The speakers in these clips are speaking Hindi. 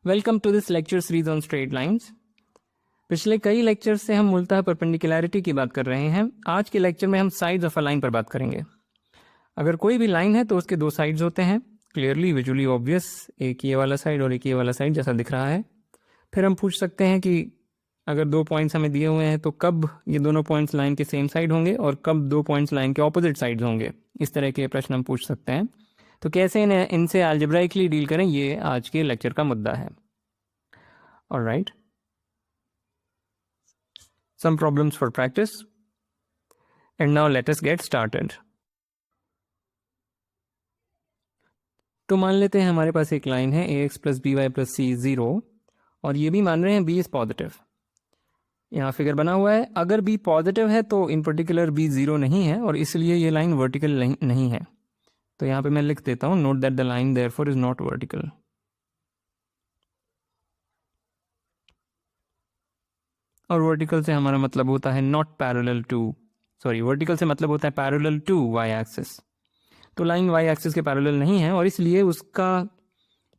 Welcome to this lecture series on straight lines. पिछले कई लेक्चर से हम मूलतः परपेंडिकुलरिटी की बात कर रहे हैं। आज के लेक्चर में हम साइड्स ऑफ अ लाइन पर बात करेंगे। अगर कोई भी लाइन है तो उसके दो साइड्स होते हैं, क्लियरली विजुअली ऑब्वियस, एक ये वाला साइड और एक ये वाला साइड जैसा दिख रहा है। फिर हम पूछ सकते हैं कि अगर दो पॉइंट्स हमें दिए हुए हैं तो कब ये दोनों पॉइंट्स लाइन के सेम साइड होंगे और कब दो पॉइंट्स लाइन के ऑपोजिट साइड्स होंगे। इस तरह के प्रश्न हम पूछ सकते हैं। तो कैसे इनसे अलजेब्राइकली डील करें, ये आज के लेक्चर का मुद्दा है। Alright, some problems for practice, and now let us get started. तो मान लेते हैं हमारे पास एक लाइन है ax plus B Y plus C 0 और ये भी मान रहे हैं b इज पॉजिटिव। यहाँ फिगर बना हुआ है, अगर b पॉजिटिव है तो इन पर्टिकुलर b 0 नहीं है और इसलिए ये लाइन वर्टिकल नहीं है। तो यहाँ पे मैं लिख देता हूँ, note that the line therefore is not vertical. और वर्टिकल से हमारा मतलब होता है not parallel to, sorry vertical से मतलब होता है पैरेलल टू वाई एक्सिस। तो लाइन वाई एक्सिस के पैरेलल नहीं है और इसलिए उसका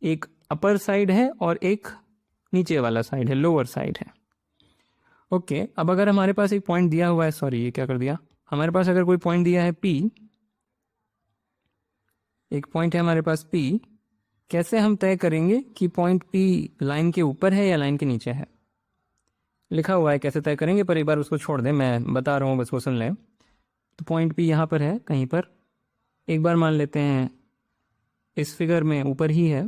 एक अपर साइड है और एक नीचे वाला साइड है, लोअर साइड है। ओके, अब अगर हमारे पास एक पॉइंट दिया हुआ है, सॉरी ये क्या कर दिया, हमारे पास अगर कोई पॉइंट दिया है P, एक पॉइंट है हमारे पास P, कैसे हम तय करेंगे कि पॉइंट P लाइन के ऊपर है या लाइन के नीचे है। लिखा हुआ है कैसे तय करेंगे, पर एक बार उसको छोड़ दें, मैं बता रहा हूँ, बस वो सुन लें। तो पॉइंट P यहाँ पर है कहीं पर, एक बार मान लेते हैं इस फिगर में ऊपर ही है।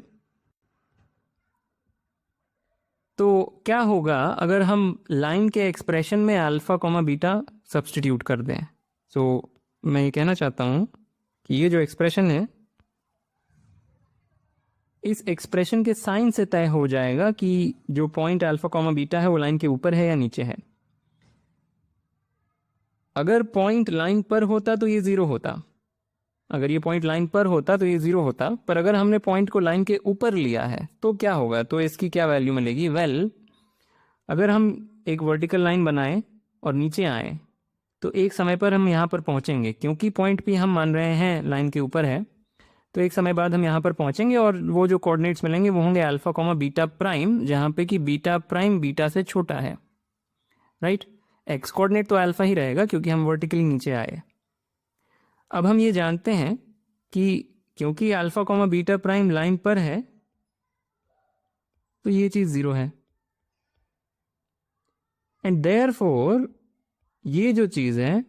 तो क्या होगा अगर हम लाइन के एक्सप्रेशन में अल्फा कॉमा बीटा सब्सटीट्यूट कर दें। सो मैं ये कहना चाहता हूँ कि ये जो एक्सप्रेशन है, इस एक्सप्रेशन के साइन से तय हो जाएगा कि जो पॉइंट अल्फा कॉमा बीटा है वो लाइन के ऊपर है या नीचे है। अगर पॉइंट लाइन पर होता तो ये 0 होता, अगर ये पॉइंट लाइन पर होता तो ये 0 होता, पर अगर हमने पॉइंट को लाइन के ऊपर लिया है तो क्या होगा, तो इसकी क्या वैल्यू मिलेगी। वेल, अगर हम एक वर्टिकल लाइन बनाएं और नीचे आए तो एक समय पर हम यहाँ पर पहुँचेंगे, क्योंकि पॉइंट भी हम मान रहे हैं लाइन के ऊपर है। तो एक समय बाद हम यहाँ पर पहुँचेंगे और वो जो कोऑर्डिनेट्स मिलेंगे वो होंगे अल्फा कॉमा बीटा प्राइम, जहाँ पे कि बीटा प्राइम बीटा से छोटा है। राइट, एक्स कोऑर्डिनेट तो अल्फा ही रहेगा क्योंकि हम वर्टिकली नीचे आए। अब हम ये जानते हैं कि क्योंकि alpha comma beta prime line पर है तो ये चीज़ 0 है, एंड देयरफॉर ये जो चीज़ है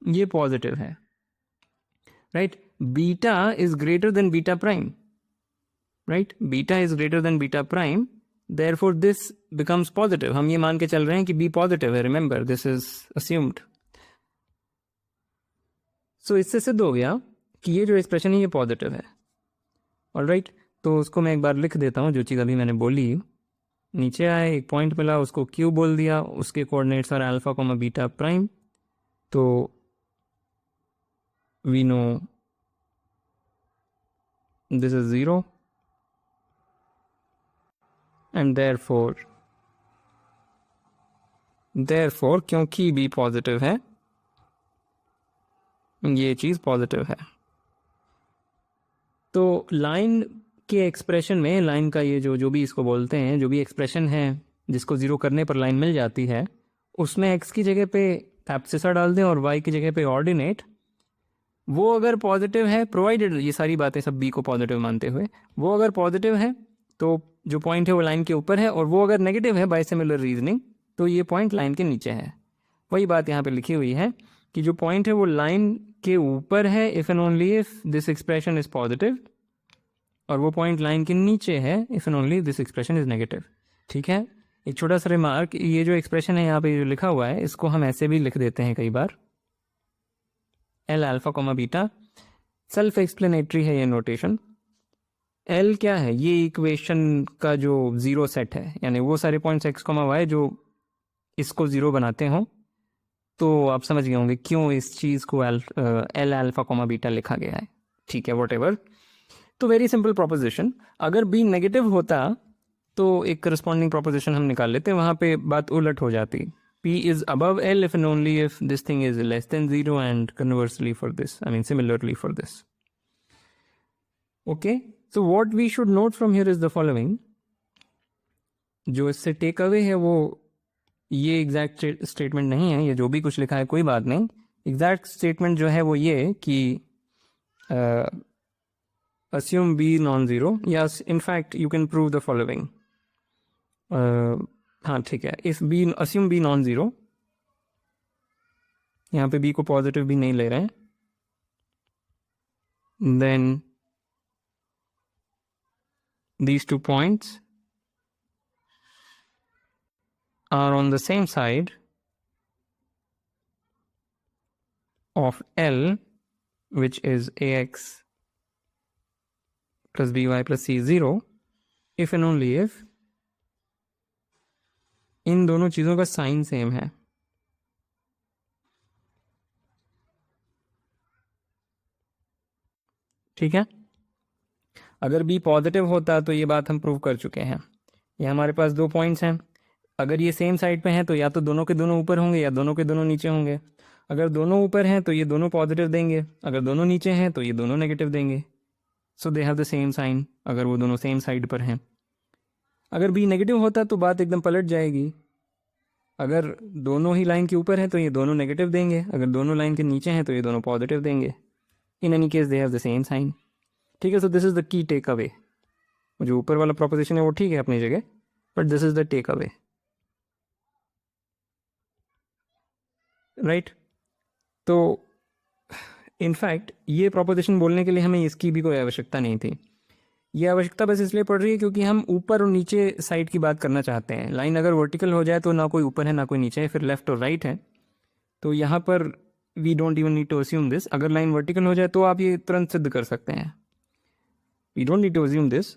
ये पॉजिटिव है। Right, beta is greater than beta prime, right, beta is greater than beta prime, therefore this becomes positive. हम ये मान के चल रहे हैं कि बी पॉजिटिव है, रिमेंबर दिस इज अस्यूम्ड। सो इससे सिद्ध हो गया कि ये जो एक्सप्रेशन है ये पॉजिटिव है। ऑलराइट, तो उसको मैं एक बार लिख देता हूँ, जो चीज़ अभी मैंने बोली। नीचे आए, एक पॉइंट मिला, उसको क्यू बोल दिया, उसके coordinates are alpha comma beta prime. तो we know this is 0 and therefore क्योंकि बी पॉजिटिव है ये चीज़ पॉजिटिव है। तो लाइन के एक्सप्रेशन में, लाइन का ये जो भी इसको बोलते हैं, जो भी एक्सप्रेशन है जिसको 0 करने पर लाइन मिल जाती है, उसमें x की जगह पे एब्सिसा डाल दें और y की जगह पे ऑर्डिनेट। वो अगर पॉजिटिव है, प्रोवाइडेड ये सारी बातें सब b को पॉजिटिव मानते हुए, वो अगर पॉजिटिव है तो जो पॉइंट है वो लाइन के ऊपर है, और वो अगर नेगेटिव है बाय सिमिलर रीजनिंग तो ये पॉइंट लाइन के नीचे है। वही बात यहाँ पे लिखी हुई है कि जो पॉइंट है वो लाइन के ऊपर है if and only if this expression is positive, और वो पॉइंट लाइन के नीचे है if and only this expression is negative. ठीक है, एक छोटा सा रिमार्क, ये जो एक्सप्रेशन है यहाँ पे जो लिखा हुआ है इसको हम ऐसे भी लिख देते हैं कई बार, L alpha comma beta. Self explanatory है ये नोटेशन। एल क्या है, ये इक्वेशन का जो 0 सेट है, यानी वो सारे पॉइंट्स एक्स कॉमा वाई जो इसको 0 बनाते हों। तो आप समझ गए होंगे क्यों इस चीज़ को एल अल्फा कॉमा बीटा लिखा गया है। ठीक है, वॉट एवर। तो वेरी सिंपल प्रोपोजिशन, अगर बी नेगेटिव होता तो एक करस्पॉन्डिंग प्रोपोजिशन हम निकाल लेते, वहाँ पे बात उलट हो जाती। P is above L if and only if this thing is less than 0 and conversely for this, I mean similarly for this. Okay, so what we should note from here is the following. जो इससे टेक अवे है वो ये एग्जैक्ट स्टेटमेंट नहीं है, ये जो भी कुछ लिखा है कोई बात नहीं. एग्जैक्ट स्टेटमेंट जो है वो ये कि assume b non-zero. Yes, in fact you can prove the following. हाँ ठीक है, if b assume b non-zero, यहाँ पे b को पॉजिटिव भी नहीं ले रहे हैं, then these 2 points are on the same side of L, which is ax plus by plus c 0, if and only if इन दोनों चीज़ों का साइन सेम है. ठीक है, अगर b पॉजिटिव होता तो ये बात हम प्रूव कर चुके हैं. ये हमारे पास 2 पॉइंट्स हैं, अगर ये सेम साइड पे हैं तो या तो दोनों के दोनों ऊपर होंगे या दोनों के दोनों नीचे होंगे. अगर दोनों ऊपर हैं तो ये दोनों पॉजिटिव देंगे, अगर दोनों नीचे हैं तो ये दोनों नेगेटिव देंगे. So they have the same sign अगर वो दोनों सेम साइड पर हैं. अगर b नेगेटिव होता तो बात एकदम पलट जाएगी. अगर दोनों ही लाइन के ऊपर हैं तो ये दोनों नेगेटिव देंगे, अगर दोनों लाइन के नीचे हैं तो ये दोनों पॉजिटिव देंगे. In any case they have the same sign. ठीक है, so this is the key take away. जो ऊपर वाला प्रोपोजिशन है वो ठीक है अपनी जगह, but this is the take away. Right, तो इनफैक्ट ये प्रोपोजिशन बोलने के लिए हमें इसकी भी कोई आवश्यकता नहीं थी. ये आवश्यकता बस इसलिए पड़ रही है क्योंकि हम ऊपर और नीचे साइड की बात करना चाहते हैं. लाइन अगर वर्टिकल हो जाए तो ना कोई ऊपर है ना कोई नीचे है, फिर लेफ्ट और राइट है. तो यहाँ पर we don't even need to assume this. अगर लाइन वर्टिकल हो जाए तो आप ये तुरंत सिद्ध कर सकते हैं. We don't need to assume this.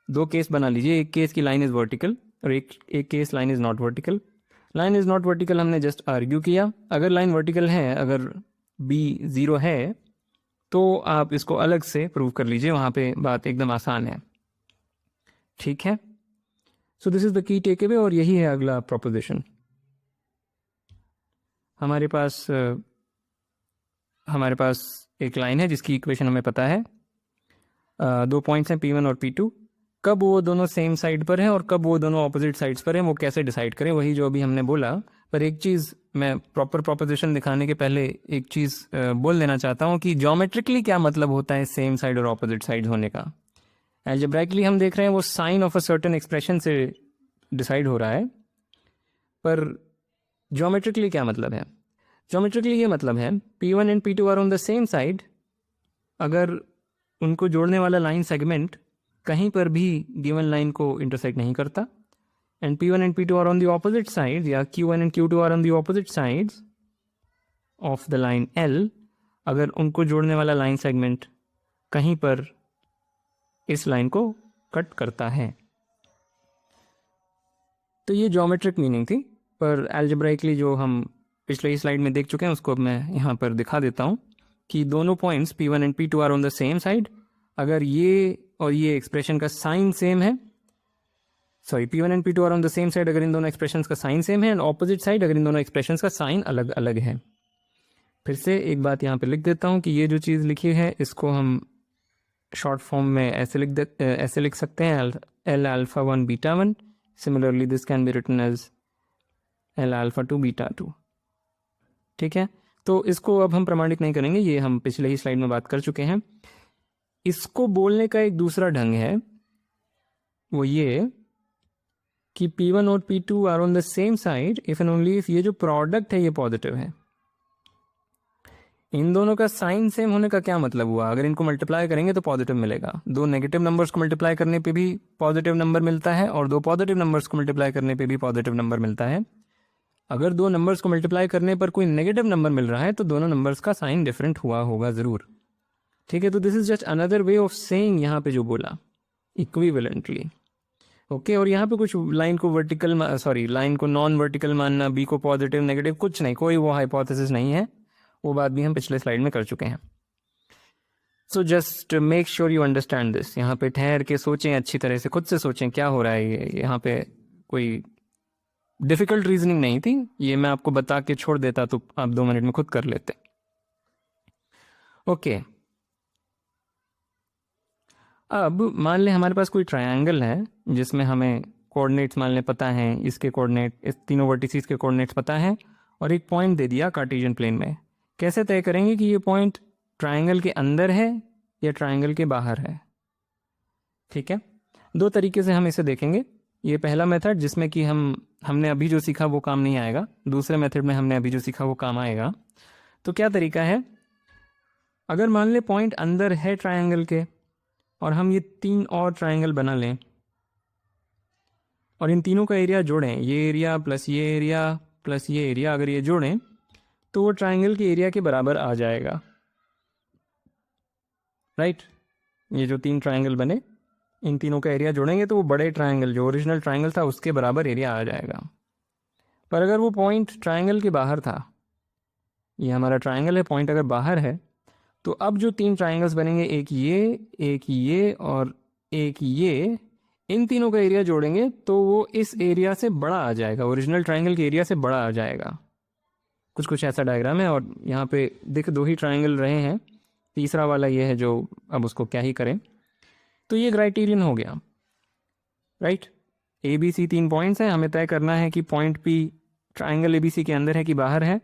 2 case बना लीजिए, एक केस की लाइन इज़ वर्टिकल और एक case line is not vertical. Line is not vertical हमने जस्ट आर्ग्यू किया. अगर लाइन वर्टिकल है, अगर b 0 है तो आप इसको अलग से प्रूव कर लीजिए, वहाँ पे बात एकदम आसान है. ठीक है, so this is the key take away और यही है अगला प्रोपोजिशन. हमारे पास एक लाइन है जिसकी इक्वेशन हमें पता है. 2 पॉइंट्स हैं P1 और P2. कब वो दोनों सेम साइड पर हैं और कब वो दोनों ऑपोजिट साइड्स पर हैं वो कैसे डिसाइड करें, वही जो अभी हमने बोला. पर एक चीज़ मैं प्रॉपर प्रोपोजिशन दिखाने के पहले एक चीज़ बोल देना चाहता हूँ कि ज्योमेट्रिकली क्या मतलब होता है सेम साइड और ऑपोजिट साइड होने का. एल्जेब्राइकली हम देख रहे हैं वो sign of a certain expression से डिसाइड हो रहा है, पर ज्योमेट्रिकली क्या मतलब है. ज्योमेट्रिकली ये मतलब है P1 and P2 are on the same side. अगर उनको जोड़ने वाला लाइन सेगमेंट कहीं पर भी गिवन लाइन को इंटरसेक्ट नहीं करता, and P1 and P2 are on the opposite side, या Q1 and Q2 are on the opposite sides of the line L, अगर उनको जोड़ने वाला लाइन सेगमेंट कहीं पर इस लाइन को कट करता है. तो ये ज्योमेट्रिक मीनिंग थी, पर एल्जेब्राइकली जो हम पिछले ही स्लाइड में देख चुके हैं उसको अब मैं यहाँ पर दिखा देता हूँ कि दोनों points P1 and P2 are on the same side. अगर ये और ये एक्सप्रेशन का साइन सेम है, sorry P1 and P2 are on the same side अगर इन दोनों एक्सप्रेशंस का साइन सेम है, एंड ऑपोजिट साइड अगर इन दोनों एक्सप्रेशंस का साइन अलग अलग है. फिर से एक बात यहाँ पे लिख देता हूँ कि ये जो चीज़ लिखी है इसको हम शॉर्ट फॉर्म में ऐसे लिख सकते हैं, L alpha 1 beta 1. Similarly this can be written as L alpha 2 beta 2. ठीक है, तो इसको अब हम प्रमाणित नहीं करेंगे, ये हम पिछले ही स्लाइड में बात कर चुके हैं. इसको बोलने का एक दूसरा ढंग है, वो ये कि P1 और P2 are on the same side if and only if ये जो प्रोडक्ट है ये पॉजिटिव है. इन दोनों का साइन सेम होने का क्या मतलब हुआ, अगर इनको मल्टीप्लाई करेंगे तो पॉजिटिव मिलेगा. 2 नेगेटिव नंबर्स को मल्टीप्लाई करने पे भी पॉजिटिव नंबर मिलता है और 2 पॉजिटिव नंबर्स को मल्टीप्लाई करने पे भी पॉजिटिव नंबर मिलता है. अगर 2 नंबर्स को मल्टीप्लाई करने पर कोई नेगेटिव नंबर मिल रहा है तो दोनों नंबर्स का साइन डिफरेंट हुआ होगा ज़रूर. ठीक है, तो this is just another way of saying यहाँ पे जो बोला इक्विवेलेंटली. ओके, और यहाँ पे कुछ लाइन को वर्टिकल लाइन को नॉन वर्टिकल मानना, बी को पॉजिटिव नेगेटिव कुछ नहीं, कोई वो हाइपोथेसिस नहीं है. वो बात भी हम पिछले स्लाइड में कर चुके हैं. So just make sure you understand this. यहाँ पे ठहर के सोचें, अच्छी तरह से खुद से सोचें क्या हो रहा है. ये यहाँ पे कोई डिफ़िकल्ट रीजनिंग नहीं थी, ये मैं आपको बता के छोड़ देता तो आप 2 मिनट में खुद कर लेते. ओके, अब मान लें हमारे पास कोई ट्रायंगल है जिसमें हमें कोऑर्डिनेट्स मान लें पता हैं, इसके कोऑर्डिनेट, इस तीनों वर्टिसेस के कोऑर्डिनेट्स पता हैं, और एक पॉइंट दे दिया कार्टेशियन प्लेन में। कैसे तय करेंगे कि ये पॉइंट ट्रायंगल के अंदर है या ट्रायंगल के बाहर है? ठीक है, दो तरीके से हम इसे देखेंगे। ये पहला मेथड जिसमें कि हमने अभी जो सीखा वो काम नहीं आएगा, दूसरे मेथड में हमने अभी जो सीखा वो काम आएगा। तो क्या तरीका है, अगर मान ले पॉइंट अंदर है ट्रायंगल के और हम ये तीन और ट्रायंगल बना लें और इन तीनों का एरिया जोड़ें, ये एरिया प्लस ये एरिया प्लस ये एरिया, अगर ये जोड़ें तो वो ट्रायंगल के एरिया के बराबर आ जाएगा। राइट, ये जो तीन ट्रायंगल बने, इन तीनों का एरिया जोड़ेंगे तो वो बड़े ट्रायंगल जो ओरिजिनल ट्रायंगल था उसके बराबर एरिया आ जाएगा। पर अगर वो पॉइंट ट्रायंगल के बाहर था, ये हमारा ट्रायंगल है, पॉइंट अगर बाहर है, तो अब जो तीन ट्रायंगल्स बनेंगे, एक ये और एक ये, इन तीनों का एरिया जोड़ेंगे तो वो इस एरिया से बड़ा आ जाएगा, ओरिजिनल ट्रायंगल के एरिया से बड़ा आ जाएगा। कुछ ऐसा डायग्राम है, और यहाँ पे देख दो ही ट्रायंगल रहे हैं, तीसरा वाला ये है जो अब उसको क्या ही करें। तो ये क्राइटेरियन हो गया। राइट, ए बी सी तीन पॉइंट्स हैं, हमें तय करना है कि point P triangle A B C के अंदर है कि बाहर है।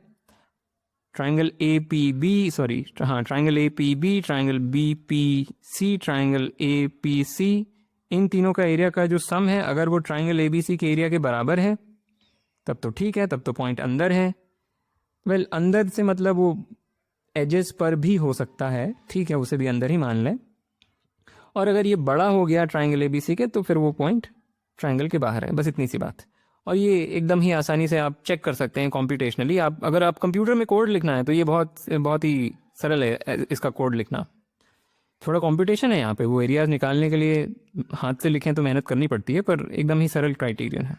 Triangle A P B, sorry हाँ, triangle A P B, triangle B P C, triangle A P C, इन तीनों का एरिया का जो सम है, अगर वो ट्रायंगल ए बी सी के एरिया के बराबर है तब तो ठीक है, तब तो पॉइंट अंदर है। वेल, अंदर से मतलब वो एजेस पर भी हो सकता है, ठीक है, उसे भी अंदर ही मान लें। और अगर ये बड़ा हो गया ट्रायंगल ए बी सी के तो फिर वो पॉइंट ट्रायंगल के बाहर है, बस इतनी सी बात। और ये एकदम ही आसानी से आप चेक कर सकते हैं कॉम्प्यूटेशनली। आप अगर आप कंप्यूटर में कोड लिखना है तो ये बहुत ही सरल है इसका कोड लिखना। थोड़ा कंप्यूटेशन है यहाँ पे, वो एरियाज निकालने के लिए हाथ से लिखें तो मेहनत करनी पड़ती है, पर एकदम ही सरल क्राइटेरियन है।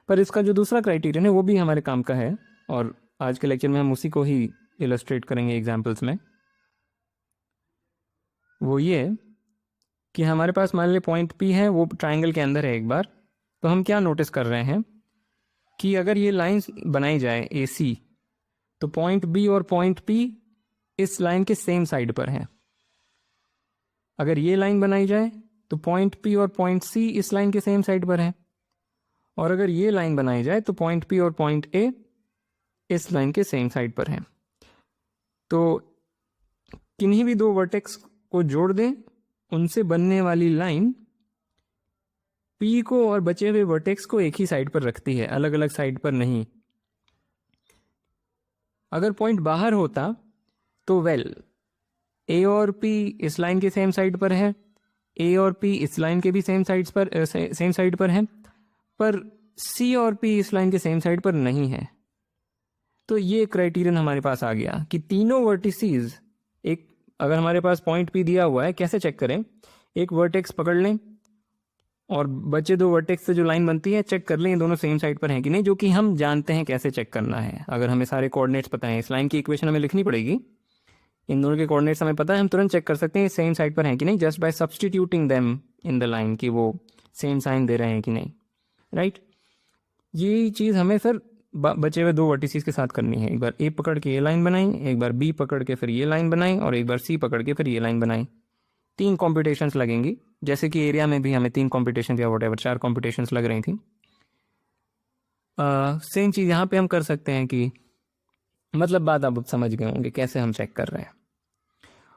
पर इसका जो दूसरा क्राइटेरियन है वो भी हमारे काम का है, और आज के लेक्चर में हम उसी को ही इलस्ट्रेट करेंगे एग्जाम्पल्स में। वो ये कि हमारे पास मान ली पॉइंट पी है, वो ट्राइंगल के अंदर है एक बार, तो हम क्या नोटिस कर रहे हैं कि अगर ये लाइन बनाई जाए ए सी, तो पॉइंट बी और पॉइंट पी इस लाइन के सेम साइड पर हैं। अगर ये लाइन बनाई जाए तो पॉइंट पी और पॉइंट सी इस लाइन के सेम साइड पर हैं, और अगर ये लाइन बनाई जाए तो पॉइंट पी और पॉइंट ए इस लाइन के सेम साइड पर हैं। तो किन्हीं भी दो वर्टेक्स को जोड़ दें, उनसे बनने वाली लाइन पी को और बचे हुए वर्टेक्स को एक ही साइड पर रखती है, अलग अलग साइड पर नहीं। अगर पॉइंट बाहर होता तो वेल, ए और पी इस लाइन के सेम साइड पर है, ए और पी इस लाइन के भी सेम साइड पर हैं, पर सी और पी इस लाइन के सेम साइड पर नहीं है। तो ये क्राइटेरियन हमारे पास आ गया कि तीनों वर्टिसेस, एक अगर हमारे पास पॉइंट पी दिया हुआ है, कैसे चेक करें, एक वर्टेक्स पकड़ लें और बचे दो वर्टेक्स से जो लाइन बनती है चेक कर लें ये दोनों सेम साइड पर हैं कि नहीं, जो कि हम जानते हैं कैसे चेक करना है। अगर हमें सारे कोऑर्डिनेट्स पता है, इस लाइन की इक्वेशन हमें लिखनी पड़ेगी, इन दोनों के कोऑर्डिनेट्स हमें पता है, हम तुरंत चेक कर सकते हैं सेम साइड पर हैं कि नहीं, just by substituting them in the line, कि वो सेम साइन दे रहे हैं कि नहीं। राइट, ये चीज़ हमें सर बचे हुए दो वर्टिसेस के साथ करनी है। एक बार ए पकड़ के ये लाइन बनाई, एक बार बी पकड़ के फिर ये लाइन बनाई, और एक बार सी पकड़ के फिर ये लाइन बनाई। 3 कॉम्पिटिशन्स लगेंगी, जैसे कि एरिया में भी हमें 3 कॉम्पिटिशन या वॉटेवर 4 कॉम्पिटिशन्स लग रही थी। सेम चीज़ यहाँ पे हम कर सकते हैं कि मतलब बात आप समझ गए होंगे कैसे हम चेक कर रहे हैं।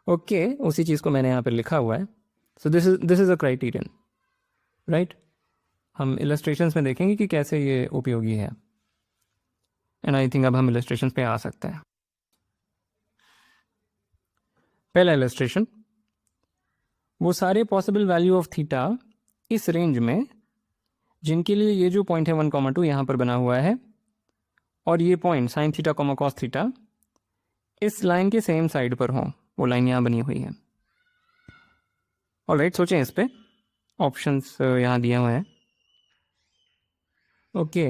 ओके, उसी चीज़ को मैंने यहाँ पे लिखा हुआ है। So this is a criterion. Right, हम इलस्ट्रेशंस में देखेंगे कि कैसे ये उपयोगी है, एंड आई थिंक अब हम इलस्ट्रेशन पे आ सकते हैं। पहला इलस्ट्रेशन, वो सारे पॉसिबल वैल्यू ऑफ थीटा इस रेंज में जिनके लिए ये जो पॉइंट है 1,2 यहाँ पर बना हुआ है, और ये point sine theta cos theta इस लाइन के सेम साइड पर हो, वो लाइन यहाँ बनी हुई है। ऑलराइट, सोचें इस पे, ऑप्शंस यहाँ दिए हुए हैं। ओके,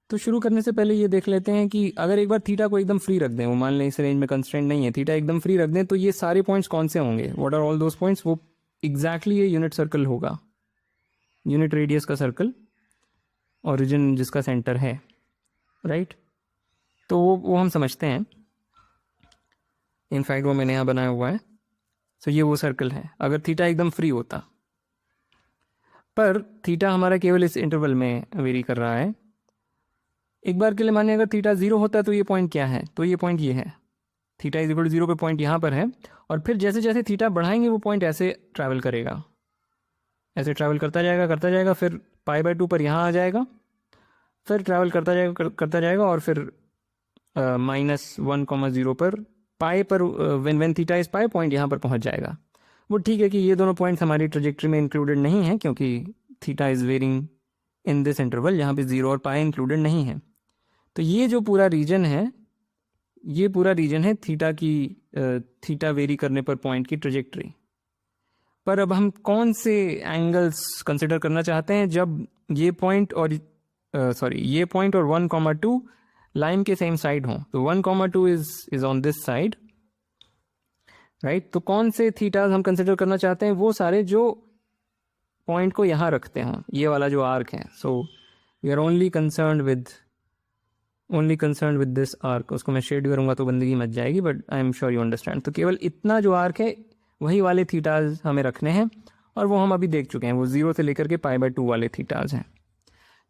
तो शुरू करने से पहले ये देख लेते हैं कि अगर एक बार थीटा को एकदम फ्री रख दें, वो मान लें इस रेंज में कंस्ट्रेंट नहीं है, थीटा एकदम फ्री रख दें, तो ये सारे पॉइंट्स कौन से होंगे, what are all those points, वो एग्जैक्टली ये यूनिट सर्कल होगा, यूनिट रेडियस का सर्कल, ओरिजिन जिसका सेंटर है। राइट, तो वो हम समझते हैं। इनफैक्ट वो मैंने यहाँ बनाया हुआ है। सो ये वो सर्कल है अगर थीटा एकदम फ्री होता, पर थीटा हमारा केवल इस इंटरवल में वेरी कर रहा है। एक बार के लिए मानिए अगर थीटा 0 होता है तो ये पॉइंट क्या है, तो ये पॉइंट ये है, थीटा इज इक्वल टू 0 पे पॉइंट यहाँ पर है। और फिर जैसे जैसे थीटा बढ़ाएंगे वो पॉइंट ऐसे ट्रैवल करेगा, ऐसे ट्रैवल करता जाएगा, फिर पाई/2 पर यहाँ आ जाएगा, फिर ट्रैवल करता जाएगा और फिर -1,0 पर पाई पर when theta is pi point यहाँ पर पहुँच जाएगा। वो ठीक है कि ये दोनों पॉइंट्स हमारी ट्रेजेक्ट्री में इंक्लूडेड नहीं है क्योंकि theta is varying in this interval, यहाँ पे 0 और पाई इंक्लूडेड नहीं है। तो ये जो पूरा रीजन है, ये पूरा रीजन है थीटा की थीटा वेरी करने पर पॉइंट की ट्रेजेक्ट्री। पर अब हम कौन से एंगल्स कंसिडर करना चाहते हैं जब ये पॉइंट और ये पॉइंट और 1,2 लाइन के सेम साइड हों, तो 1,2 is on this side, right. तो कौन से थीटाज हम कंसिडर करना चाहते हैं, वो सारे जो पॉइंट को यहाँ रखते हैं, ये वाला जो आर्क है। So we are only concern with this arc. उसको मैं शेड करूँगा तो बंदगी मच जाएगी, but I am sure you understand. तो केवल इतना जो आर्क है वही वाले थीटाज हमें रखने हैं, और वो हम अभी देख चुके हैं, वो 0 से लेकर के पाई/2 वाले थीटाज हैं।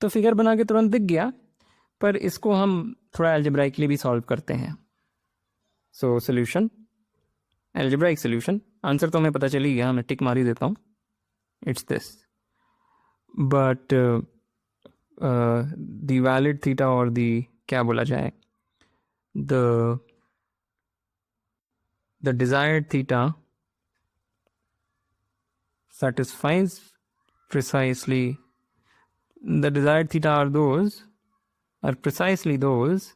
तो फिगर बना के तुरंत दिख गया, पर इसको हम थोड़ा एल्जेब्राइकली भी सॉल्व करते हैं। So solution, algebraic solution, answer तो हमें पता चल ही गया, मैं टिक मार ही देता हूँ, it's this. But the valid theta और द क्या बोला जाए, the desired theta satisfies precisely, the desired theta are precisely those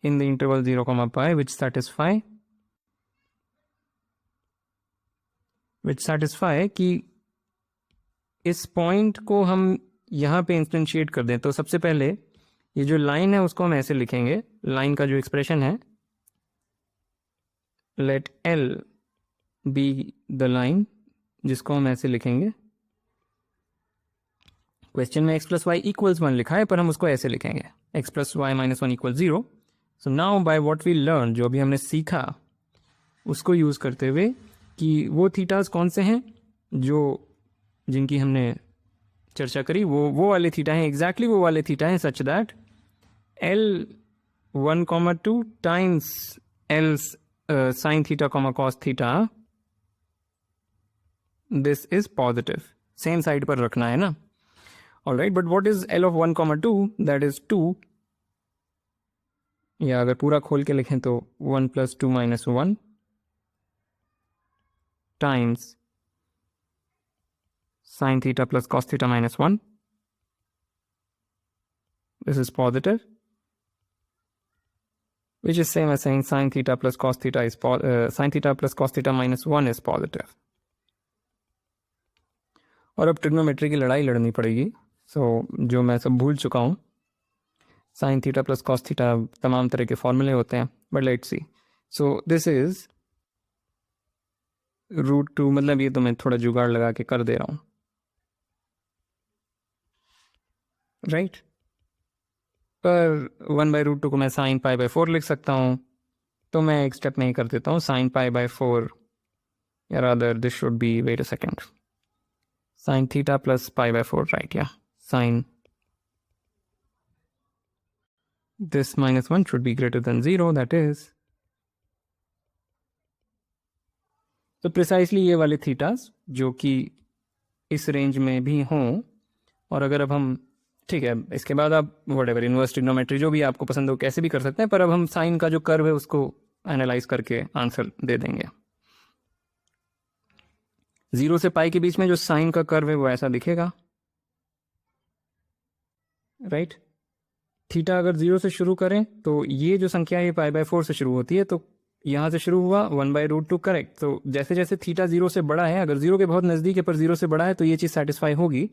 in the interval 0, pi which satisfy कि इस पॉइंट को हम यहाँ पे इंस्टेंशिएट कर दें। तो सबसे पहले ये जो लाइन है उसको हम ऐसे लिखेंगे, लाइन का जो एक्सप्रेशन है, let L be the line, जिसको हम ऐसे लिखेंगे, क्वेश्चन में x + y = 1 लिखा है, पर हम उसको ऐसे लिखेंगे x + y - 1 = 0। So now by what we learn, जो अभी हमने सीखा उसको यूज़ करते हुए कि वो थीटाज कौन से हैं जो जिनकी हमने चर्चा करी, वो वाले थीटा हैं, एग्जैक्टली वो वाले थीटा हैं, such that L1,2 times L sin theta, cos theta, this is positive, same side पर रखना है ना। All right, but what is L of 1,2, that is 2, या अगर पूरा खोल के लिखें तो 1 + 2 - 1 times sin theta + cos theta -1, this is positive, which is same as saying sin theta + cos theta is sin theta + cos theta -1 is positive. और अब ट्रिग्नोमेट्री की लड़ाई लड़नी पड़ेगी। जो मैं सब भूल चुका हूँ, sin थीटा + cos थीटा तमाम तरह के फॉर्मूले होते हैं, but let's see. So this is √2, मतलब ये तो मैं थोड़ा जुगाड़ लगा के कर दे रहा हूँ, राइट। पर 1/√2 को मैं sin π/4 लिख सकता हूँ, तो मैं एक स्टेप नहीं कर देता हूँ, sin π/4, या rather this should be, wait a second, sin theta + π/4, right, या sin this -1 should be greater than 0, that is, तो प्रिसाइसली ये वाले थीटास जो कि इस रेंज में भी हों। और अगर अब हम, ठीक है, इसके बाद आप व्हाटएवर इनवर्स ट्रिग्नोमेट्री जो भी आपको पसंद हो कैसे भी कर सकते हैं, पर अब हम साइन का जो कर्व है उसको एनालाइज करके आंसर दे देंगे। 0 से पाई के बीच में जो साइन का कर्व है वो ऐसा दिखेगा, राइट। थीटा अगर 0 से शुरू करें तो ये जो संख्या है π/4 से शुरू होती है, तो यहाँ से शुरू हुआ 1/√2, करेक्ट। तो जैसे जैसे थीटा 0 से बड़ा है, अगर 0 के बहुत नज़दीक है पर 0 से बड़ा है, तो ये चीज़ सेटिस्फाई होगी।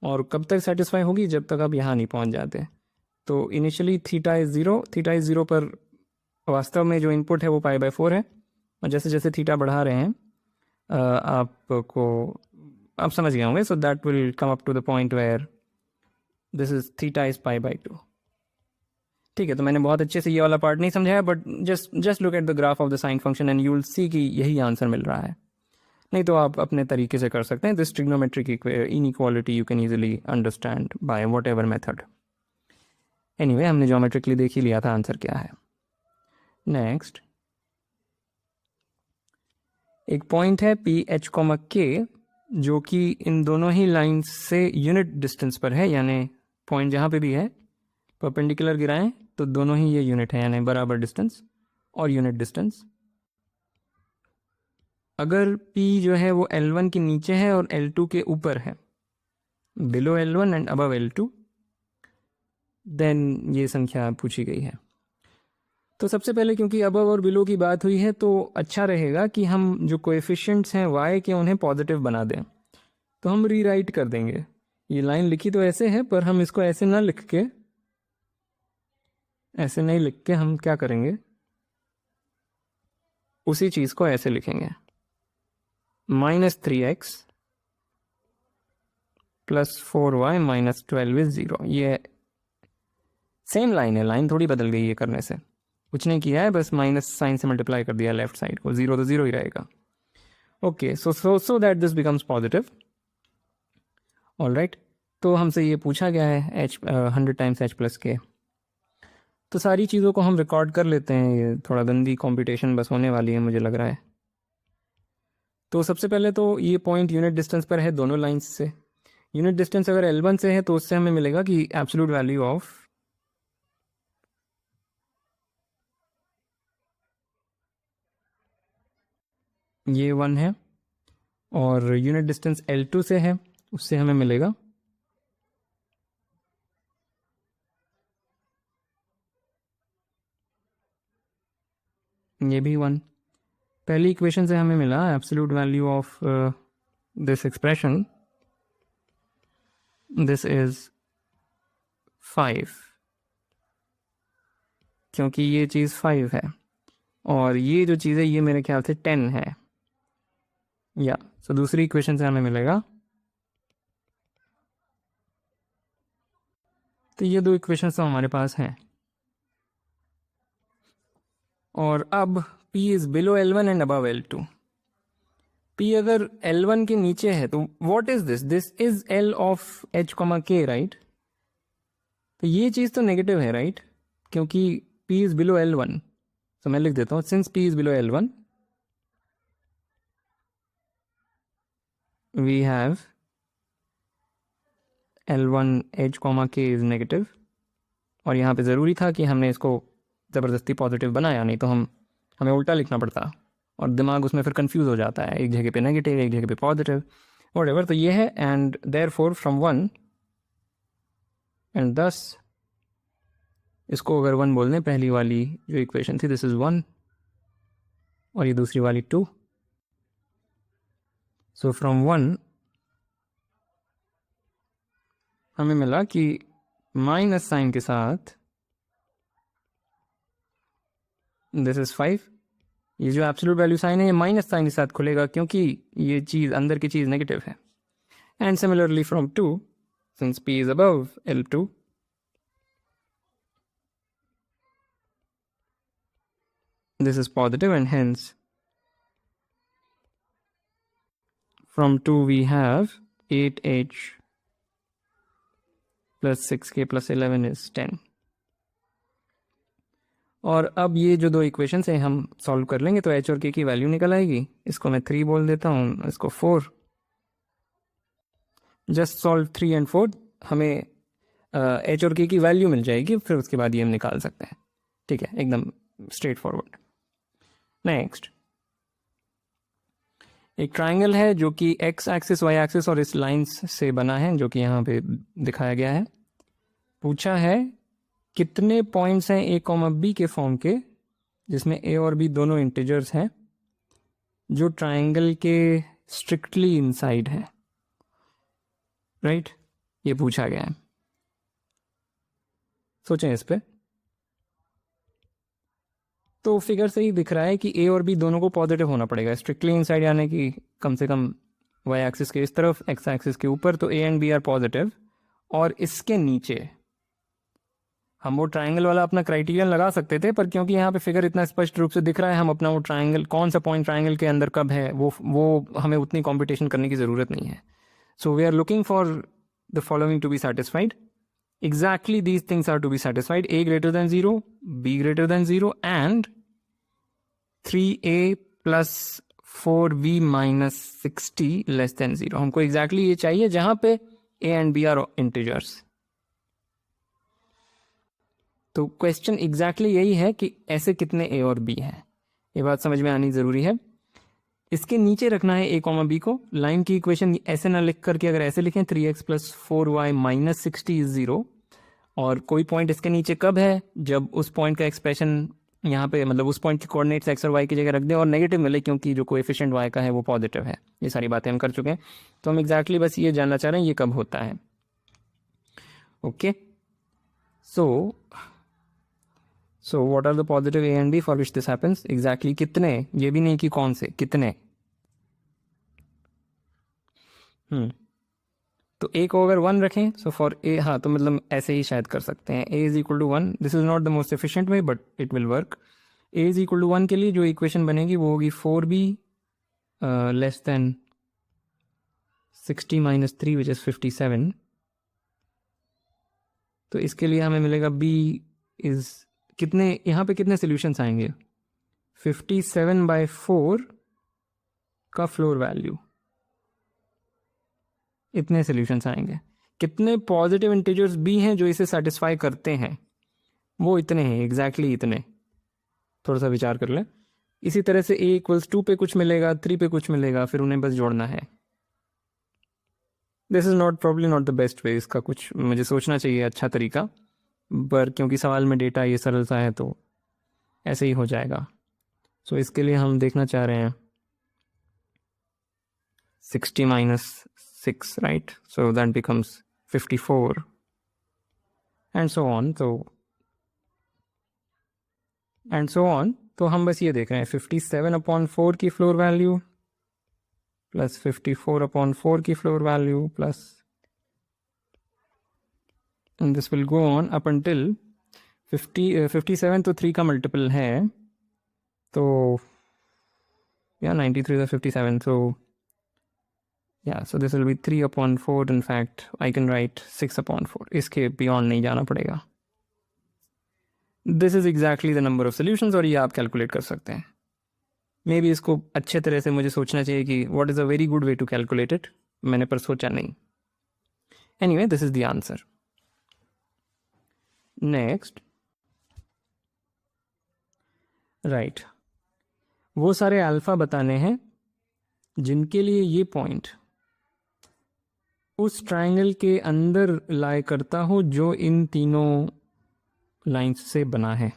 और कब तक सेटिस्फाई होगी, जब तक आप यहाँ नहीं पहुँच जाते। तो इनिशियली थीटा इज़ 0 पर वास्तव में जो इनपुट है वो π/4 है, और जैसे जैसे थीटा बढ़ा रहे हैं आप समझ गए होंगे। So that will come up to the point where this is theta is π/2। ठीक है, तो मैंने बहुत अच्छे से ये वाला पार्ट नहीं समझाया, but just look at the graph of the sine function and you will see कि यही आंसर मिल रहा है। नहीं तो आप अपने तरीके से कर सकते हैं। This trigonometric inequality you can easily understand by what ever method. Anyway, हमने ज्योमेट्रिकली देख ही लिया था आंसर क्या है। नेक्स्ट, एक पॉइंट है पी एच कॉमा के, जो कि इन दोनों ही लाइंस से यूनिट डिस्टेंस पर है, यानी पॉइंट जहाँ पे भी है परपेंडिकुलर गिराएं तो दोनों ही ये यूनिट है, यानी बराबर डिस्टेंस और यूनिट डिस्टेंस। अगर P जो है वो L1 के नीचे है और L2 के ऊपर है, below L1 and above L2, then ये संख्या पूछी गई है। तो सबसे पहले क्योंकि अबव और बिलो की बात हुई है तो अच्छा रहेगा कि हम जो कोएफिशिएंट्स हैं y के उन्हें पॉजिटिव बना दें। तो हम रीराइट कर देंगे। ये लाइन लिखी तो ऐसे है, पर हम इसको ऐसे ना लिख के, ऐसे नहीं लिख के हम क्या करेंगे, उसी चीज़ को ऐसे लिखेंगे, -3x + 4y - 12 = 0। ये सेम लाइन है, लाइन थोड़ी बदल गई है करने से, कुछ नहीं किया है, बस माइनस साइन से मल्टीप्लाई कर दिया लेफ्ट साइड को, 0 तो 0 ही रहेगा। Okay, so that this becomes positive. Alright, तो हमसे ये पूछा गया है 100 टाइम्स h+k। तो सारी चीज़ों को हम रिकॉर्ड कर लेते हैं, ये थोड़ा गंदी कंप्यूटेशन बस होने वाली है मुझे लग रहा है। तो सबसे पहले तो ये पॉइंट यूनिट डिस्टेंस पर है दोनों लाइंस से। यूनिट डिस्टेंस अगर L1 से है तो उससे हमें मिलेगा कि एब्सोल्यूट वैल्यू ऑफ ये 1 है, और यूनिट डिस्टेंस L2 से है, उससे हमें मिलेगा ये भी 1। पहली इक्वेशन से हमें मिला absolute value of this expression, this is 5, क्योंकि ये चीज़ 5 है और ये जो चीज़ है ये मेरे ख्याल से 10 है, या सो दूसरी इक्वेशन से हमें मिलेगा। तो ये दो इक्वेशन तो हमारे पास हैं। और अब P is below L1 and above L2। P अगर L1 के नीचे है तो what is this, this is L of H, K, right. तो ये चीज़ तो नेगेटिव है, राइट, क्योंकि P इज़ बिलो L1। तो मैं लिख देता हूँ, since P is below L1 we have L1 H, K is negative. और यहाँ पे ज़रूरी था कि हमने इसको ज़बरदस्ती पॉजिटिव बनाया, नहीं तो हमें उल्टा लिखना पड़ता और दिमाग उसमें फिर कंफ्यूज हो जाता है, एक जगह पे नेगेटिव एक जगह पे पॉजिटिव व्हाटएवर। तो ये है, and therefore from 1 and thus इसको अगर 1 बोल दें, पहली वाली जो इक्वेशन थी दिस इज़ 1 और ये दूसरी वाली 2। सो फ्रॉम 1 हमें मिला कि माइनस साइन के साथ दिस इज़ 5। ये जो एब्सोल्यूट वैल्यू साइन है ये माइनस साइन के साथ खुलेगा, क्योंकि ये चीज़ अंदर की चीज़ नेगेटिव है। And similarly from 2, since P is above L2, this is positive, and hence from 2 we have 8h plus 6k plus 11 is 10। और अब ये जो दो इक्वेशन हैं हम सॉल्व कर लेंगे तो h और k की वैल्यू निकल आएगी। इसको मैं 3 बोल देता हूँ, इसको 4। जस्ट सॉल्व 3 एंड 4, हमें h और k की वैल्यू मिल जाएगी, फिर उसके बाद ये हम निकाल सकते हैं। ठीक है, एकदम स्ट्रेट फॉरवर्ड। नेक्स्ट, एक ट्राइंगल है जो कि एक्स एक्सिस वाई एक्सिस और इस लाइंस से बना है, जो कि यहाँ पे दिखाया गया है। पूछा है कितने पॉइंट्स हैं ए कॉमा बी के फॉर्म के, जिसमें ए और बी दोनों इंटीजर्स हैं, जो ट्राइंगल के स्ट्रिक्टली इनसाइड है, राइट। ये पूछा गया है, सोचें इस पे। तो फिगर से ही दिख रहा है कि ए और बी दोनों को पॉजिटिव होना पड़ेगा, स्ट्रिक्टली इनसाइड यानी कि कम से कम वाई एक्सिस के इस तरफ, एक्स एक्सिस के ऊपर, तो A and B are positive. और इसके नीचे हम वो ट्राइंगल वाला अपना क्राइटेरियन लगा सकते थे, पर क्योंकि यहाँ पे फिगर इतना स्पष्ट रूप से दिख रहा है, हम अपना वो ट्राइंगल कौन सा पॉइंट ट्राइंगल के अंदर कब है वो हमें उतनी कॉम्पिटिशन करने की ज़रूरत नहीं है. So we are looking for the following to be satisfied. Exactly these things are to be satisfied: a greater than 0, b greater than 0, and 3a plus 4b minus 60 less than 0. हमको exactly ये चाहिए जहाँ पे a and b are integers. तो क्वेश्चन exactly यही है कि ऐसे कितने a और b हैं. ये बात समझ में आनी ज़रूरी है. इसके नीचे रखना है a कॉमा b को. लाइन की इक्वेशन ऐसे ना लिख करके अगर ऐसे लिखें 3x plus 4y minus 60 is 0, और कोई पॉइंट इसके नीचे कब है, जब उस पॉइंट का एक्सप्रेशन यहाँ पे मतलब उस पॉइंट के कोऑर्डिनेट्स x और y की जगह रख दें और नेगेटिव मिले, क्योंकि जो कोएफिशिएंट y का है वो पॉजिटिव है. ये सारी बातें हम कर चुके हैं. तो हम एग्जैक्टली बस ये जानना चाह रहे हैं ये कब होता है. Okay, so what are the positive a and b for which this happens. Exactly कितने, ये भी नहीं कि कौन से, कितने. तो a को अगर 1 रखें, सो फॉर a, हाँ तो मतलब ऐसे ही शायद कर सकते हैं. a is equal to 1. This is not the most efficient way but it will work. a is equal to 1 के लिए जो इक्वेशन बनेगी वो होगी 4b less than 60 minus 3 which is 57. तो इसके लिए हमें मिलेगा b इज कितने, यहाँ पे कितने सोल्यूशंस आएंगे. 57/4 का फ्लोर वैल्यू, इतने सोल्यूशंस आएंगे. कितने पॉजिटिव इंटीजर्स भी हैं जो इसे सेटिस्फाई करते हैं, वो इतने हैं, एग्जैक्टली इतने. थोड़ा सा विचार कर लें. इसी तरह से a इक्वल्स 2 पे कुछ मिलेगा, 3 पे कुछ मिलेगा, फिर उन्हें बस जोड़ना है. This is not probably not the best way. इसका कुछ मुझे सोचना चाहिए अच्छा तरीका, पर क्योंकि सवाल में डेटा ये सरल सा है तो ऐसे ही हो जाएगा. सो इसके लिए हम देखना चाह रहे हैं 60 minus 6, right. So that becomes 54 and so on. तो हम बस ये देख रहे हैं 57/4 की फ्लोर वैल्यू प्लस 54/4 की floor value plus, and this will go on up until 57 तो 3 का मल्टीपल है, तो yeah 93 is 57, so yeah, so this will be 3/4. in fact I can write 6/4. इसके beyond नहीं जाना पड़ेगा. This is exactly the number of solutions, और ये आप कैलकुलेट कर सकते हैं. मे बी इसको अच्छे तरह से मुझे सोचना चाहिए कि what is a very good way to calculate it, मैंने पर सोचा नहीं. Anyway, this is the answer. Next, right, वो सारे अल्फ़ा बताने हैं जिनके लिए ये पॉइंट उस ट्राइंगल के अंदर लाई करता हो जो इन तीनों लाइंस से बना है.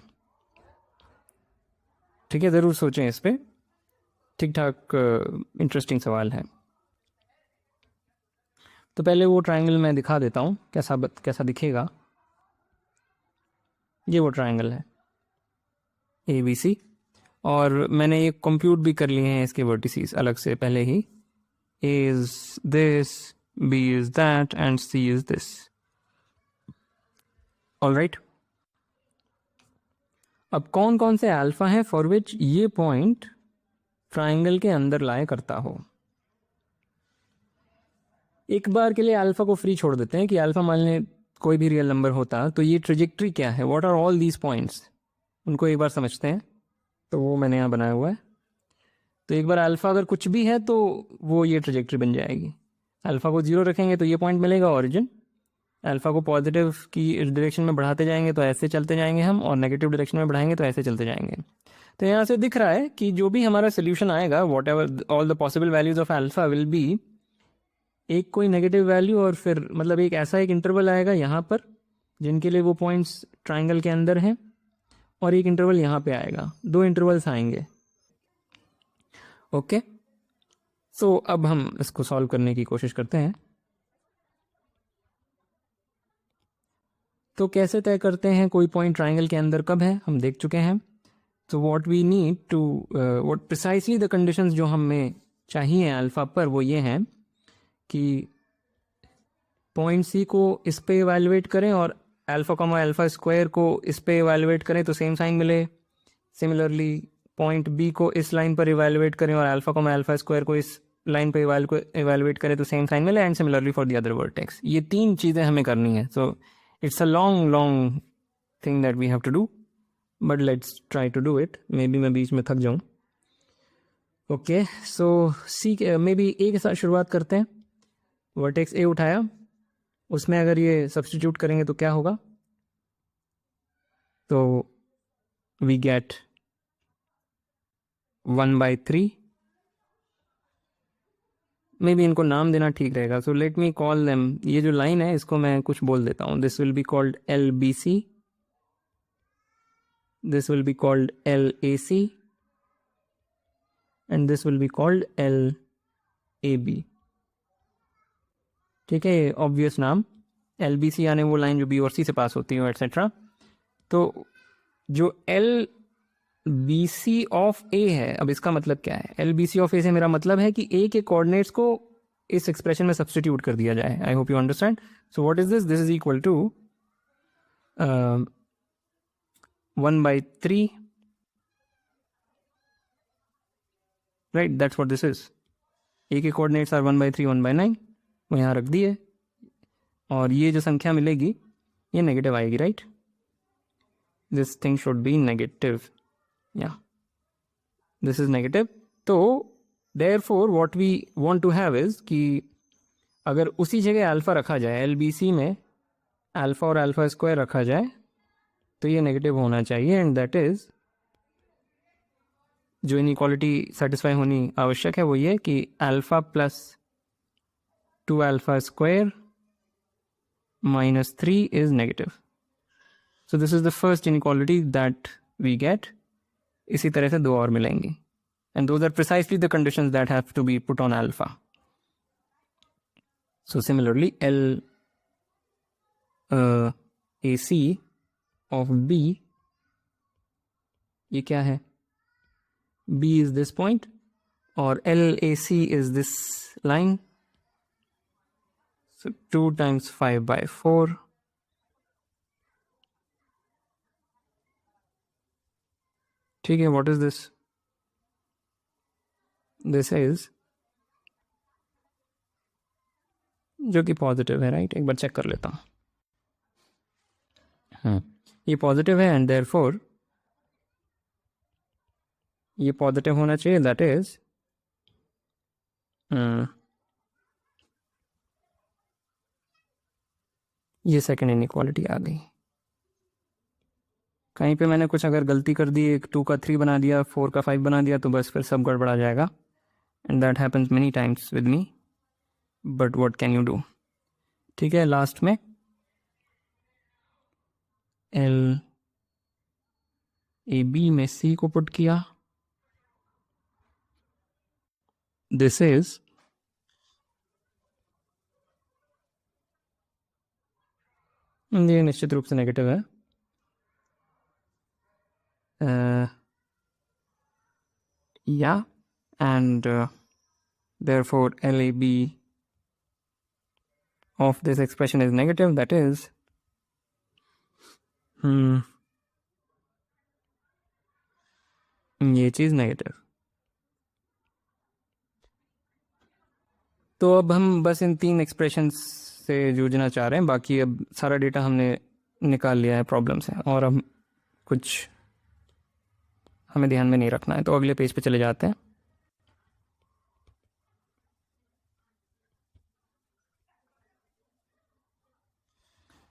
ठीक है, ज़रूर सोचें इस पर. ठीक ठाक इंटरेस्टिंग सवाल है. तो पहले वो ट्राइंगल मैं दिखा देता हूँ कैसा दिखेगा. ये वो ट्राइंगल है ABC, और मैंने ये कंप्यूट भी कर लिए हैं इसके वर्टिसेस अलग से पहले ही. A is this, B is that, and C is this. All right. अब कौन कौन से अल्फा हैं फॉर विच ये पॉइंट ट्राइंगल के अंदर लाए करता हो. एक बार के लिए अल्फा को फ्री छोड़ देते हैं कि अल्फा मान लें कोई भी रियल नंबर होता तो ये ट्रेजेक्ट्री क्या है, what are all these points, उनको एक बार समझते हैं. तो वो मैंने यहाँ बनाया हुआ है. तो एक बार अल्फ़ा अगर कुछ भी है तो वो ये ट्रेजेक्ट्री बन जाएगी. अल्फ़ा को 0 रखेंगे तो ये पॉइंट मिलेगा ओरिजिन. अल्फ़ा को पॉजिटिव की डायरेक्शन में बढ़ाते जाएंगे तो ऐसे चलते जाएंगे हम, और नेगेटिव डायरेक्शन में बढ़ाएंगे तो ऐसे चलते जाएंगे. तो यहाँ से दिख रहा है कि जो भी हमारा सोल्यूशन आएगा, what ever all the possible values of alpha will be एक कोई नेगेटिव वैल्यू, और फिर मतलब एक ऐसा एक इंटरवल आएगा यहाँ पर जिनके लिए वो पॉइंट्स ट्राइंगल के अंदर हैं, और एक इंटरवल यहाँ पे आएगा. 2 इंटरवल्स आएंगे. ओके, सो अब हम इसको सॉल्व करने की कोशिश करते हैं. तो कैसे तय करते हैं कोई पॉइंट ट्राइंगल के अंदर कब है, हम देख चुके हैं. तो what we need to what precisely the conditions जो हमें चाहिए अल्फ़ा पर, वो ये हैं कि पॉइंट सी को इस पे इवैल्यूएट करें और अल्फा कॉमा अल्फा स्क्वायर को इस पे इवेलुएट करें तो सेम साइन मिले। सिमिलरली पॉइंट बी को इस लाइन पर इवेलुएट करें और अल्फा कॉमा अल्फा स्क्वायर को इस लाइन पे इवेलुएट करें तो सेम साइन मिले, and similarly for the other vertex. ये 3 चीज़ें हमें करनी है। So it's a long long thing that we have to do, but let's try to do it. Maybe मैं बीच में थक जाऊँ। Okay, so C may be ए के साथ शुरुआत करते हैं। वर्टेक्स ए उठाया, उसमें अगर ये सब्स्टिट्यूट करेंगे तो क्या होगा? तो वी गेट 1/3। मे बी इनको नाम देना ठीक रहेगा, so let me call them. ये जो लाइन है इसको मैं कुछ बोल देता हूँ। This will be called LBC, this will be called LAC, and this will be called LAB। ठीक है, ये ऑब्वियस नाम। LBC यानी वो लाइन जो B और C से पास होती है, एट्सेट्रा। तो जो LBC ऑफ A है, अब इसका मतलब क्या है? LBC ऑफ A से मेरा मतलब है कि A के कोऑर्डिनेट्स को इस एक्सप्रेशन में सब्स्टिट्यूट कर दिया जाए। I hope you understand. So what is this? This is equal to 1/3, right? That's what this is. A के कोऑर्डिनेट्स आर 1/3, 1/9, वो यहाँ रख दिए, और ये जो संख्या मिलेगी ये नेगेटिव आएगी, right? This thing should be negative, या दिस इज नेगेटिव। तो therefore what we want to have is कि अगर उसी जगह अल्फा रखा जाए, LBC में अल्फा और अल्फा स्क्वायर रखा जाए तो ये नेगेटिव होना चाहिए, एंड दैट इज जो इनइक्वालिटी सेटिस्फाई होनी आवश्यक है वो ये कि alpha plus 2 alpha square -3 is negative. So this is the first inequality that we get. इसी तरह से 2 और मिलेंगी, and those are precisely the conditions that have to be put on alpha. So similarly AC of B, ये क्या है? B is this point और LAC is this line. So 2 times 5/4. ठीक है, what is this? This is, जो कि पॉजिटिव है, राइट? एक बार चेक कर लेता हूँ। ये पॉजिटिव है, एंड देयरफॉर ये पॉजिटिव होना चाहिए। दैट इज ये सेकंड इनइक्वालिटी आ गई। कहीं पे मैंने कुछ अगर गलती कर दी, एक 2 का 3 बना दिया, 4 का 5 बना दिया, तो बस फिर सब गड़बड़ा जाएगा, and that happens many times with me, but what can you do? ठीक है, लास्ट में LAB में C को पुट किया। दिस इज ये निश्चित रूप से नेगेटिव है, yeah, and therefore LAB of this expression is negative. That is ये चीज़ नेगेटिव। तो अब हम बस इन 3 एक्सप्रेशंस से जूझना चाह रहे हैं, बाकी अब सारा डेटा हमने निकाल लिया है प्रॉब्लम से, और अब कुछ हमें ध्यान में नहीं रखना है। तो अगले पेज पे चले जाते हैं।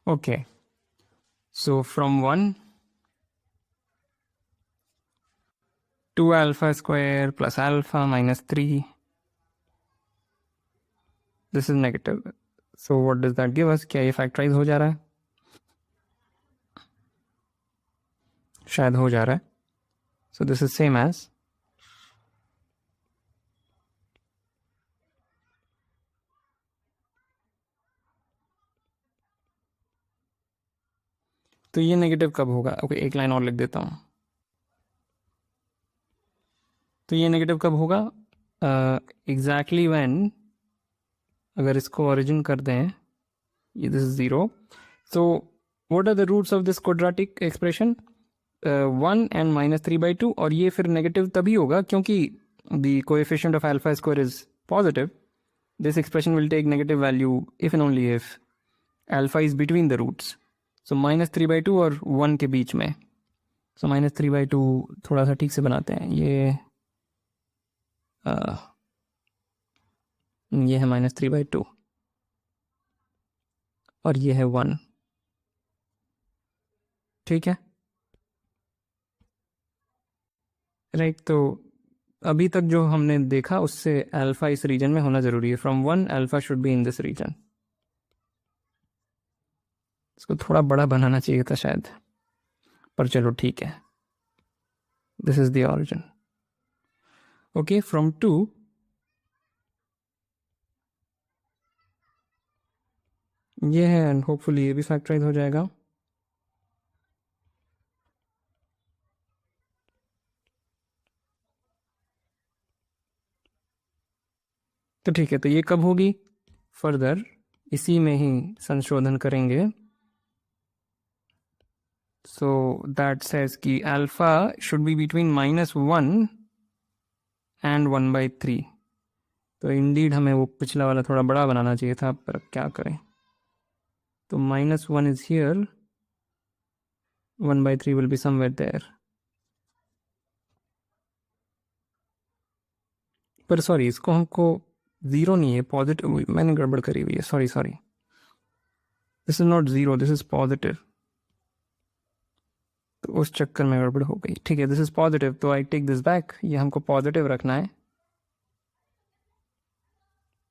Okay, so from 1 2 alpha square plus alpha -3, this is negative. So what does that give us? क्या ये फैक्टराइज हो जा रहा है? शायद हो जा रहा है। So this is same as तो ये नेगेटिव कब होगा? ओके, एक लाइन और लिख देता हूँ। तो ये नेगेटिव कब होगा? एग्जैक्टली व्हेन, अगर इसको ओरिजिन कर दें, ये this is 0, so what are the roots of this quadratic expression? 1 and -3/2, और ये फिर नेगेटिव तभी होगा क्योंकि the coefficient of alpha square is positive. This expression will take negative value if and only if alpha is between the roots. So -3/2 और 1 के बीच में. सो -3/2 थोड़ा सा ठीक से बनाते हैं. ये है -3/2 और ये है 1. ठीक है, राइट. तो अभी तक जो हमने देखा उससे अल्फा इस रीजन में होना ज़रूरी है. From 1 alpha should be in this region. इसको थोड़ा बड़ा बनाना चाहिए था शायद, पर चलो ठीक है. This is the origin. Okay, from 2 ये है, एंड होपफुली ये भी फैक्टराइज हो जाएगा. तो ठीक है, तो ये कब होगी? फर्दर इसी में ही संशोधन करेंगे. सो दैट सेज कि alpha should be between -1 and 1/3. तो इंडीड हमें वो पिछला वाला थोड़ा बड़ा बनाना चाहिए था, पर क्या करें. तो -1 is here, 1/3 will be somewhere there. पर सॉरी, इसको हमको 0 नहीं है, पॉजिटिव. मैंने गड़बड़ करी हुई है, sorry. This is not 0, this is positive. तो उस चक्कर में गड़बड़ हो गई. ठीक है, दिस इज पॉजिटिव, तो आई टेक दिस बैक. ये हमको पॉजिटिव रखना है.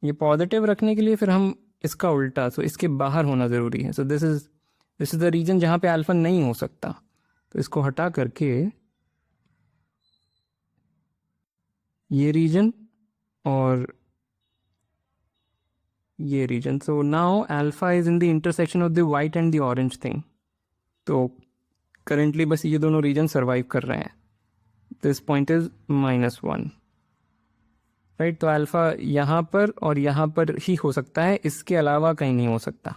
ये पॉजिटिव रखने के लिए फिर हम इसका उल्टा, सो इसके बाहर होना ज़रूरी है. So this is the region जहाँ पे अल्फा नहीं हो सकता. तो इसको हटा करके ये रीजन और ये region. So now alpha is in the intersection of the white and the orange thing. तो करेंटली बस ये दोनों रीजन सर्वाइव कर रहे हैं. This point is -1, right. तो अल्फा यहाँ पर और यहाँ पर ही हो सकता है, इसके अलावा कहीं नहीं हो सकता.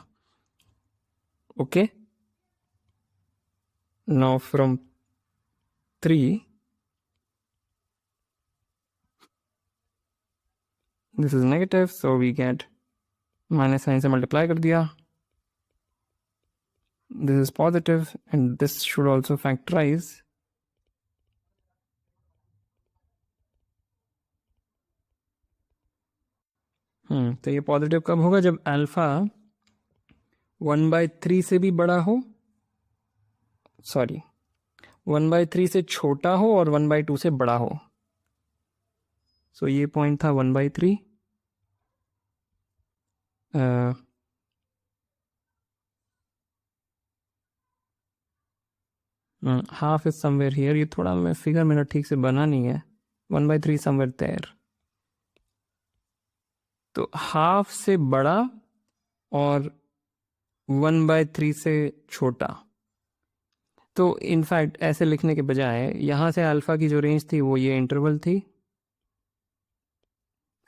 Okay, now from 3 this is negative, so we get minus sign से मल्टीप्लाई कर दिया. This is positive and this should also factorize. तो ये पॉजिटिव कब होगा? जब अल्फा 1/3 से भी बड़ा हो, सॉरी 1/3 से छोटा हो और 1/2 से बड़ा हो. सो ये पॉइंट था 1/3. Half is somewhere here. ये थोड़ा मैं फिगर मेरा ठीक से बना नहीं है. 1/3 समवेयर देयर. तो हाफ से बड़ा और 1/3 से छोटा. तो इनफैक्ट ऐसे लिखने के बजाय यहाँ से अल्फ़ा की जो रेंज थी वो ये इंटरवल थी.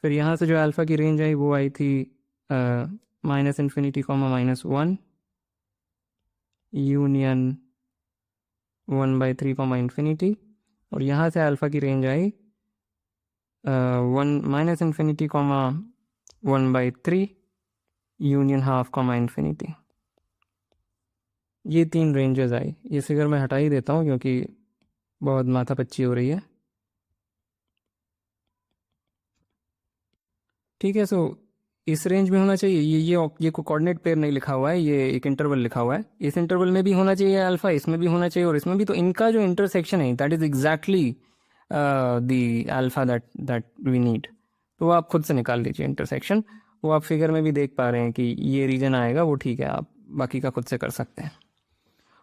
फिर यहाँ से जो अल्फ़ा की रेंज आई वो आई थी -∞, -1 यूनियन 1/3, और यहाँ से अल्फ़ा की रेंज आई -∞, 1/3 यूनियन ½ ये 3 रेंजेस आई. ये फिगर मैं हटा ही देता हूँ क्योंकि बहुत माथापच्ची हो रही है. ठीक है, सो इस रेंज में होना चाहिए. ये कोऑर्डिनेट पेयर नहीं लिखा हुआ है, ये एक इंटरवल लिखा हुआ है. इस इंटरवल में भी होना चाहिए अल्फ़ा, इसमें भी होना चाहिए और इसमें भी. तो इनका जो इंटरसेक्शन है that is exactly the alpha that we need. तो आप खुद से निकाल लीजिए इंटरसेक्शन. वो आप फिगर में भी देख पा रहे हैं कि ये रीजन आएगा, वो ठीक है. आप बाकी का खुद से कर सकते हैं.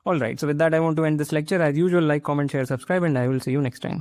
All right, so with that I want to end this lecture. As usual, like, comment, share, subscribe, and I will see you next time.